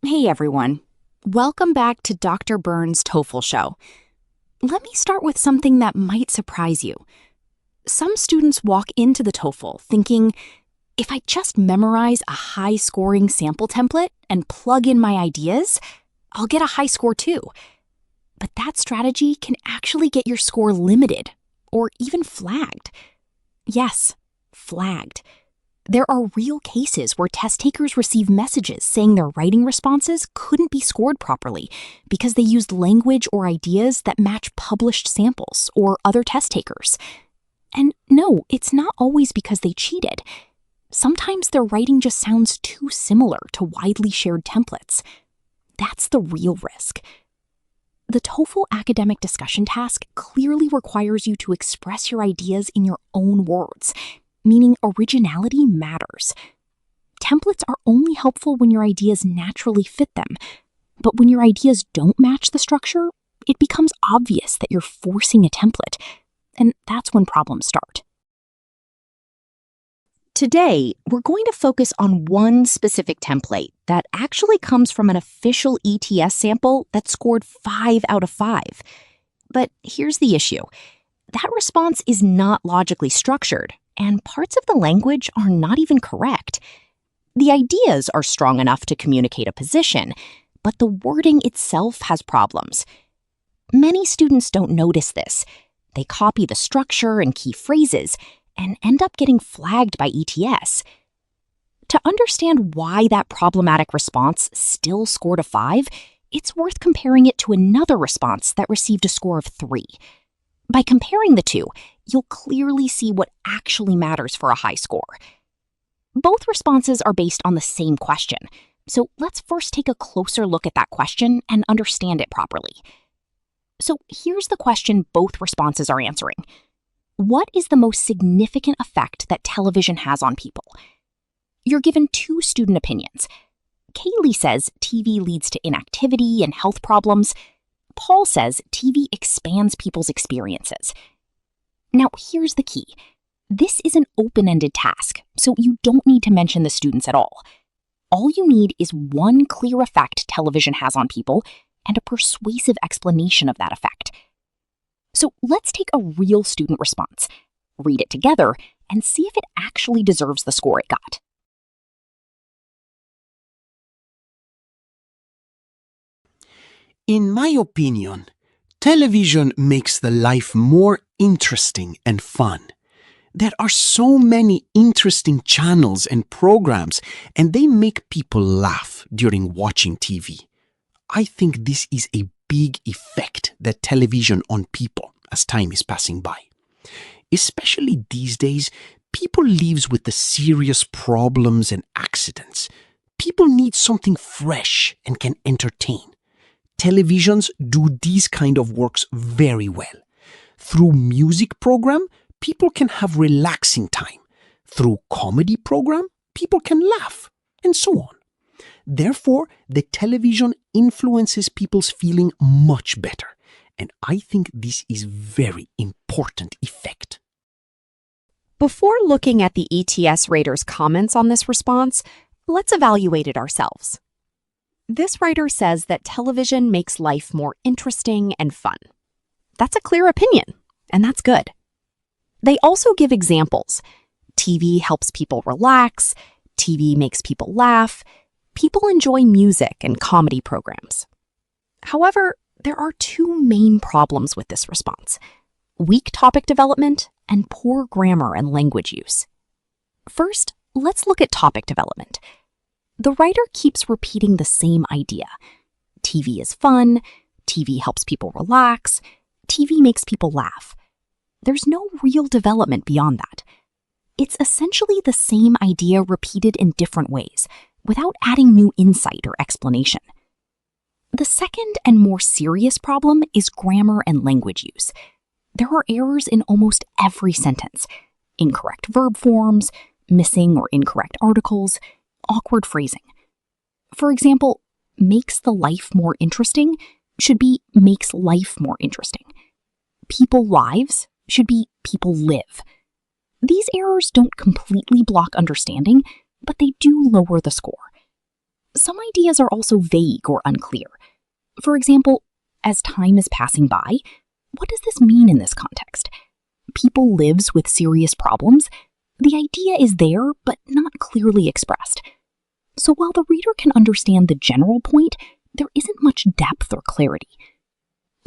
Hey everyone, welcome back to Dr. Byrnes' TOEFL show. Let me start with something that might surprise you. Some students walk into the TOEFL thinking, if I just memorize a high-scoring sample template and plug in my ideas, I'll get a high score too. But that strategy can actually get your score limited or even flagged. Yes, flagged. There are real cases where test takers receive messages saying their writing responses couldn't be scored properly because they used language or ideas that match published samples or other test takers. And no, it's not always because they cheated. Sometimes their writing just sounds too similar to widely shared templates. That's the real risk. The TOEFL academic discussion task clearly requires you to express your ideas in your own words, meaning originality matters. Templates are only helpful when your ideas naturally fit them, but when your ideas don't match the structure, it becomes obvious that you're forcing a template, and that's when problems start. Today, we're going to focus on one specific template that actually comes from an official ETS sample that scored 5 out of 5. But here's the issue. That response is not logically structured, and parts of the language are not even correct. The ideas are strong enough to communicate a position, but the wording itself has problems. Many students don't notice this. They copy the structure and key phrases and end up getting flagged by ETS. To understand why that problematic response still scored a 5, it's worth comparing it to another response that received a score of 3. By comparing the two, you'll clearly see what actually matters for a high score. Both responses are based on the same question, so let's first take a closer look at that question and understand it properly. So here's the question both responses are answering. What is the most significant effect that television has on people? You're given 2 student opinions. Kaylee says TV leads to inactivity and health problems. Paul says TV expands people's experiences. Now, here's the key. This is an open-ended task, so you don't need to mention the students at all. All you need is one clear effect television has on people and a persuasive explanation of that effect. So let's take a real student response, read it together, and see if it actually deserves the score it got. In my opinion, television makes the life more interesting and fun. There are so many interesting channels and programs, and they make people laugh during watching TV. I think this is a big effect that television on people as time is passing by. Especially these days, people live with the serious problems and accidents. People need something fresh and can entertain. Televisions do these kind of works very well. Through music program, people can have relaxing time. Through comedy program, people can laugh, and so on. Therefore, the television influences people's feeling much better, and I think this is very important effect. Before looking at the ETS rater's comments on this response, let's evaluate it ourselves. This writer says that television makes life more interesting and fun. That's a clear opinion, and that's good. They also give examples. TV helps people relax, TV makes people laugh, people enjoy music and comedy programs. However, there are 2 main problems with this response: weak topic development and poor grammar and language use. First, let's look at topic development. The writer keeps repeating the same idea. TV is fun, TV helps people relax, TV makes people laugh. There's no real development beyond that. It's essentially the same idea repeated in different ways, without adding new insight or explanation. The second and more serious problem is grammar and language use. There are errors in almost every sentence: incorrect verb forms, missing or incorrect articles, awkward phrasing. For example, makes the life more interesting should be makes life more interesting. People lives should be people live. These errors don't completely block understanding, but they do lower the score. Some ideas are also vague or unclear. For example, as time is passing by, what does this mean in this context? People lives with serious problems. The idea is there, but not clearly expressed. So while the reader can understand the general point, there isn't much depth or clarity.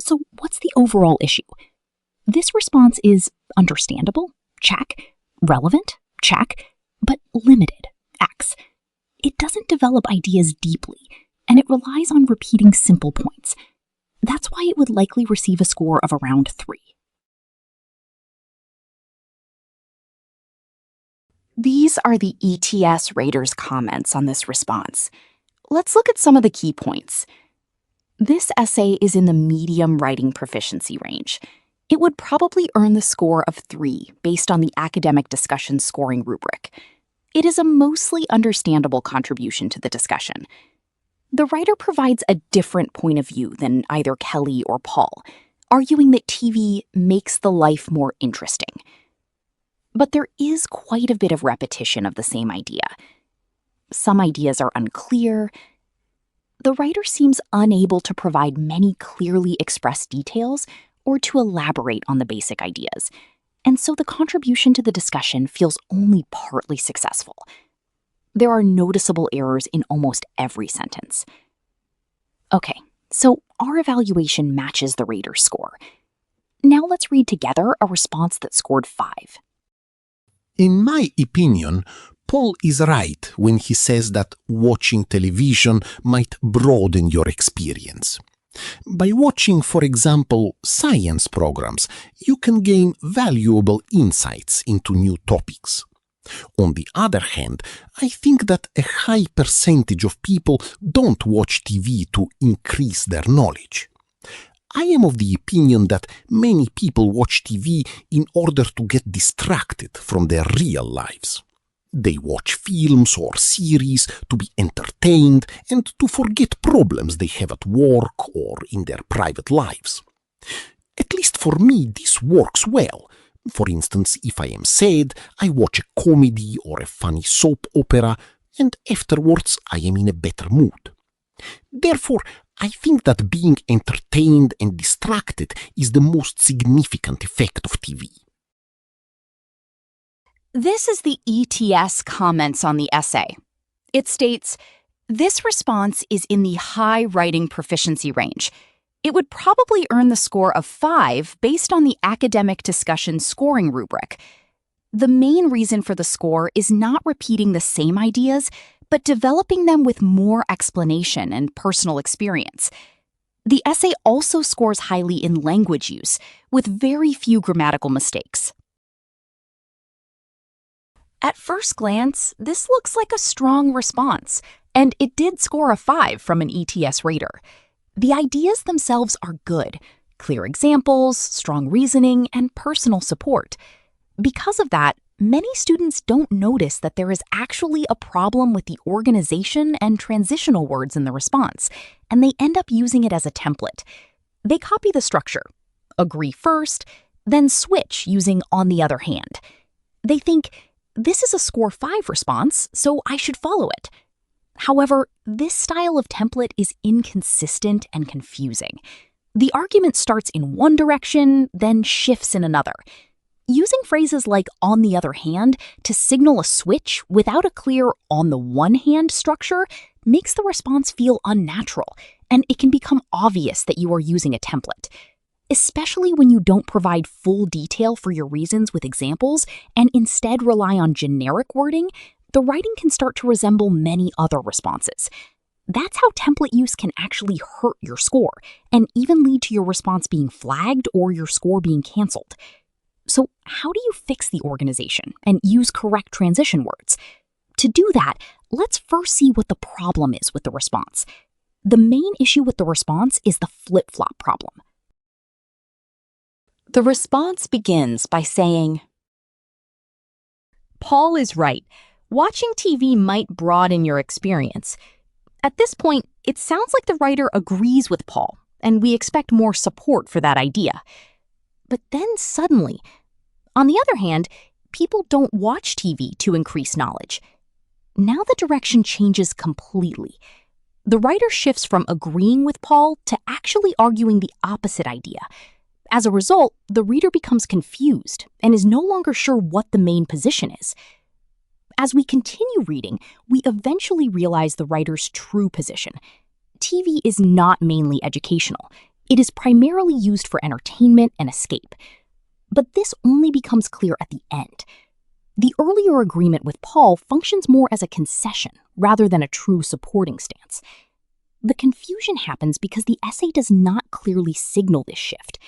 So what's the overall issue? This response is understandable, check, relevant, check, but limited, X. It doesn't develop ideas deeply, and it relies on repeating simple points. That's why it would likely receive a score of around 3. These are the ETS raters' comments on this response. Let's look at some of the key points. This essay is in the medium writing proficiency range. It would probably earn the score of 3 based on the academic discussion scoring rubric. It is a mostly understandable contribution to the discussion. The writer provides a different point of view than either Kelly or Paul, arguing that TV makes the life more interesting. But there is quite a bit of repetition of the same idea. Some ideas are unclear. The writer seems unable to provide many clearly expressed details or to elaborate on the basic ideas, and so the contribution to the discussion feels only partly successful. There are noticeable errors in almost every sentence. Okay, so our evaluation matches the rater's score. Now let's read together a response that scored 5. In my opinion, Paul is right when he says that watching television might broaden your experience. By watching, for example, science programs, you can gain valuable insights into new topics. On the other hand, I think that a high percentage of people don't watch TV to increase their knowledge. I am of the opinion that many people watch TV in order to get distracted from their real lives. They watch films or series to be entertained and to forget problems they have at work or in their private lives. At least for me, this works well. For instance, if I am sad, I watch a comedy or a funny soap opera, and afterwards I am in a better mood. Therefore, I think that being entertained and distracted is the most significant effect of TV. This is the ETS comments on the essay. It states, this response is in the high writing proficiency range. It would probably earn the score of 5 based on the academic discussion scoring rubric. The main reason for the score is not repeating the same ideas, but developing them with more explanation and personal experience. The essay also scores highly in language use, with very few grammatical mistakes. At first glance, this looks like a strong response, and it did score a 5 from an ETS rater. The ideas themselves are good: clear examples, strong reasoning, and personal support. Because of that, many students don't notice that there is actually a problem with the organization and transitional words in the response, and they end up using it as a template. They copy the structure: agree first, then switch using on the other hand. They think, this is a score 5 response, so I should follow it. However, this style of template is inconsistent and confusing. The argument starts in one direction, then shifts in another. Using phrases like on the other hand to signal a switch without a clear on the one hand structure makes the response feel unnatural, and it can become obvious that you are using a template. Especially when you don't provide full detail for your reasons with examples and instead rely on generic wording, the writing can start to resemble many other responses. That's how template use can actually hurt your score and even lead to your response being flagged or your score being canceled. So how do you fix the organization and use correct transition words? To do that, let's first see what the problem is with the response. The main issue with the response is the flip-flop problem. The response begins by saying, Paul is right. Watching TV might broaden your experience. At this point, it sounds like the writer agrees with Paul, and we expect more support for that idea. But then suddenly, on the other hand, people don't watch TV to increase knowledge. now the direction changes completely. The writer shifts from agreeing with Paul to actually arguing the opposite idea. As a result, the reader becomes confused and is no longer sure what the main position is. As we continue reading, we eventually realize the writer's true position. TV is not mainly educational. It is primarily used for entertainment and escape. But this only becomes clear at the end. The earlier agreement with Paul functions more as a concession rather than a true supporting stance. The confusion happens because the essay does not clearly signal this shift.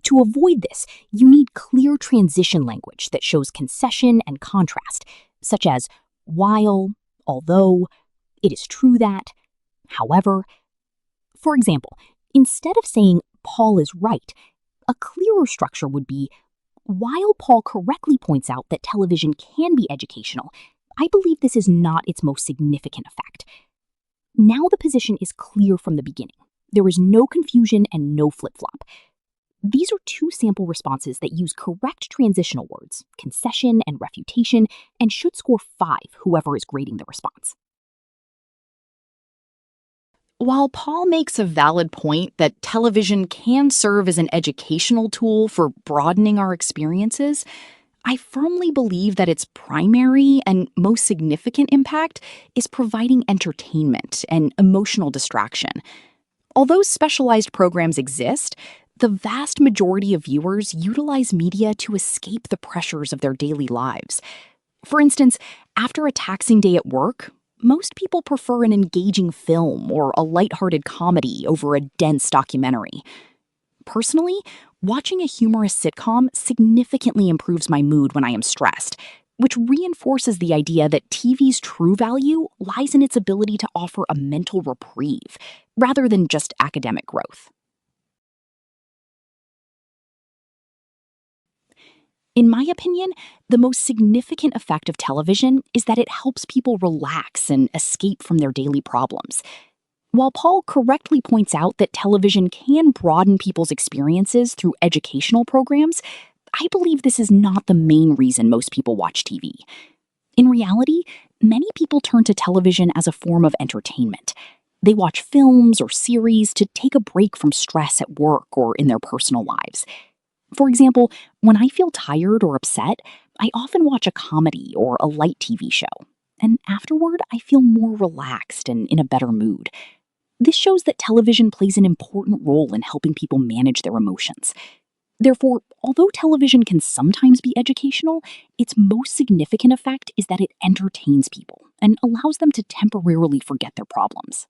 To avoid this, you need clear transition language that shows concession and contrast, such as while, although, it is true that, however. For example, instead of saying Paul is right, a clearer structure would be, while Paul correctly points out that television can be educational, I believe this is not its most significant effect. Now the position is clear from the beginning. There is no confusion and no flip-flop. These are two sample responses that use correct transitional words, concession and refutation, and should score 5, whoever is grading the response. While Paul makes a valid point that television can serve as an educational tool for broadening our experiences, I firmly believe that its primary and most significant impact is providing entertainment and emotional distraction. Although specialized programs exist, the vast majority of viewers utilize media to escape the pressures of their daily lives. For instance, after a taxing day at work, most people prefer an engaging film or a lighthearted comedy over a dense documentary. Personally, watching a humorous sitcom significantly improves my mood when I am stressed, which reinforces the idea that TV's true value lies in its ability to offer a mental reprieve, rather than just academic growth. In my opinion, the most significant effect of television is that it helps people relax and escape from their daily problems. While Paul correctly points out that television can broaden people's experiences through educational programs, I believe this is not the main reason most people watch TV. In reality, many people turn to television as a form of entertainment. They watch films or series to take a break from stress at work or in their personal lives. For example, when I feel tired or upset, I often watch a comedy or a light TV show, and afterward I feel more relaxed and in a better mood. This shows that television plays an important role in helping people manage their emotions. Therefore, although television can sometimes be educational, its most significant effect is that it entertains people and allows them to temporarily forget their problems.